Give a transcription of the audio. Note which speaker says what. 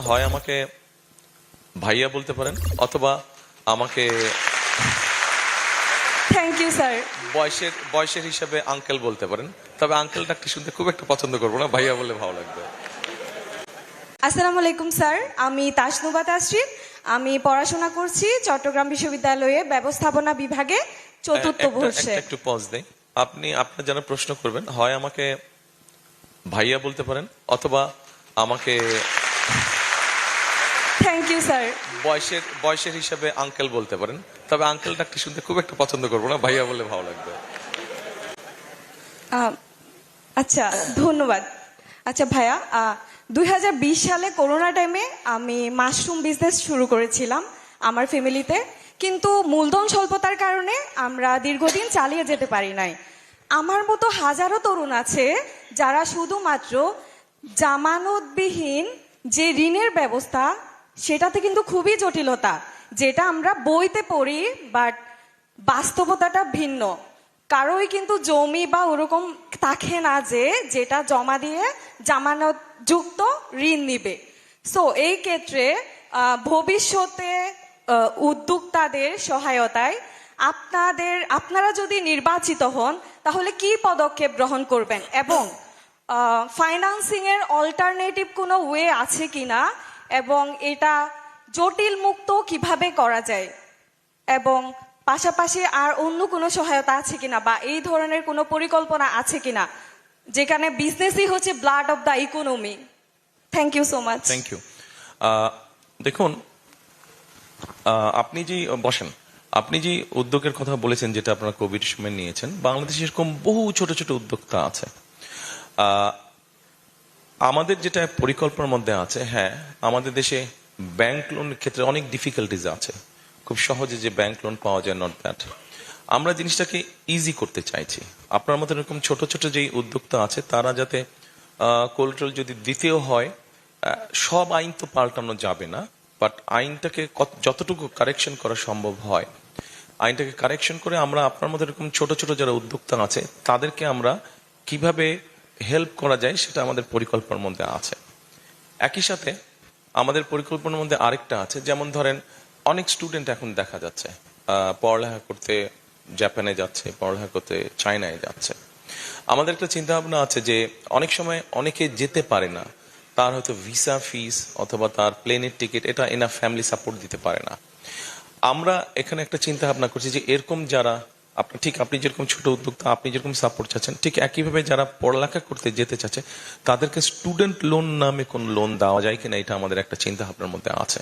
Speaker 1: হয় আমাকে ভাইয়া বলতে পারেন অথবা আমাকে
Speaker 2: থ্যাংক ইউ স্যার।
Speaker 1: বয়সের হিসাবে আঙ্কেল বলতে পারেন। তবে আঙ্কেল ডাকটি শুনতে খুব একটা পছন্দ করবো না, ভাইয়া বললে ভালো লাগবে।
Speaker 2: আসসালামু আলাইকুম স্যার, আমি তাসনুবা তাসরিন। আমি পড়াশোনা করছি চট্টগ্রাম বিশ্ববিদ্যালয়ে ব্যবস্থাপনা বিভাগে চতুর্থ বর্ষে।
Speaker 1: একটু পজ দেই। আপনি আপনার যারা প্রশ্ন করবেন হয় আমাকে ভাইয়া বলতে পারেন অথবা আমাকে
Speaker 2: থ্যাংক ইউ স্যার।
Speaker 1: বয়সের হিসাবে আঙ্কেল বলতে পারেন। তবে আঙ্কেল ডাকটি শুনতে খুব একটা পছন্দ করবো না, ভাইয়া বললে ভালো লাগবে।
Speaker 2: আচ্ছা, ধন্যবাদ। আচ্ছা ভাইয়া, 2020 সালে করোনা টাইমে আমি মাশরুম বিজনেস শুরু করেছিলাম আমার ফ্যামিলিতে, কিন্তু মূলধন স্বল্পতার কারণে আমরা দীর্ঘদিন চালিয়ে যেতে পারি নাই। আমার মতো হাজারো তরুণ আছে যারা শুধুমাত্র জামানতবিহীন যে ঋণের ব্যবস্থা, সেটাতে কিন্তু খুবই জটিলতা, যেটা আমরা বইতে পড়ি, বাট বাস্তবতাটা ভিন্ন। কারোই কিন্তু জমি বা ওরকম থাকে না যেটা জমা দিয়ে জামানত যুক্ত ঋণ নিবে। সো এই ক্ষেত্রে ভবিষ্যতে উদ্যোক্তাদের সহায়তায় আপনারা যদি নির্বাচিত হন তাহলে কি পদক্ষেপ গ্রহণ করবেন, এবং ফাইন্যান্সিং এর অল্টারনেটিভ কোনো ওয়ে আছে কিনা, এবং এটা জটিল মুক্ত কিভাবে করা যায়, এবং পাশাপাশি আর অন্য কোনো সহায়তা আছে কিনা, বা এই ধরনের কোনো পরিকল্পনা আছে কিনা, যেখানে বিজনেসই হচ্ছে blood of the economy. Thank you so much.
Speaker 1: Thank you. দেখুন, আপনি যে বসেন, আপনি যে উদ্যোগের কথা বলেছেন, যেটা আপনারা কোভিড সময় নিয়েছেন, বাংলাদেশে এরকম বহু ছোট ছোট উদ্যোক্তা আছে। আমাদের যেটা পরিকল্পনার মধ্যে আছে, হ্যাঁ, আমাদের দেশে ব্যাংক লোনের ক্ষেত্রে অনেক ডিফিকাল্টিজ আছে। খুব সহজে যে ব্যাংক লোন পাওয়া যায়, নট দ্যাট। আমরা জিনিসটাকে ইজি করতে চাইছি। আপনার মতো এরকম ছোট ছোট যেই উদ্যোক্তা আছে, তারা যাতে কোলাটেরাল যদি দ্বিতীয় হয়, সব আইন তো পাল্টানো যাবে না, বাট আইনটাকে যতটুকু কারেকশন করা সম্ভব হয়, আইনটাকে কারেকশন করে আমরা আপনার মতো এরকম ছোট ছোট যারা উদ্যোক্তা আছে তাদেরকে আমরা কিভাবে হেল্প করা যায় সেটা আমাদের পরিকল্পনার মধ্যে আছে। একই সাথে আমাদের পরিকল্পনার মধ্যে আরেকটা আছে, যেমন ধরেন অনেক স্টুডেন্ট এখন দেখা যাচ্ছে পড়ালেখা করতে জাপানে যাচ্ছে, পড়ালেখা করতে চায়নায় যাচ্ছে। আমাদের একটা চিন্তা ভাবনা আছে যে অনেক সময় অনেকে যেতে পারে না, তার হয়তো ভিসা ফিস অথবা তার প্লেনের টিকিট এটা এনা ফ্যামিলি সাপোর্ট দিতে পারে না। আমরা এখানে একটা চিন্তা ভাবনা করছি যে এরকম যারা আপনি যেরকম ছোট উদ্যোক্তা, আপনি যেরকম সাপোর্ট চাচ্ছেন, ঠিক একইভাবে যারা পড়ালেখা করতে যেতে চাচ্ছে তাদেরকে স্টুডেন্ট লোন নামে কোন লোন দেওয়া যায় কিনা, এটা আমাদের একটা চিন্তা ভাবনার মধ্যে আছে।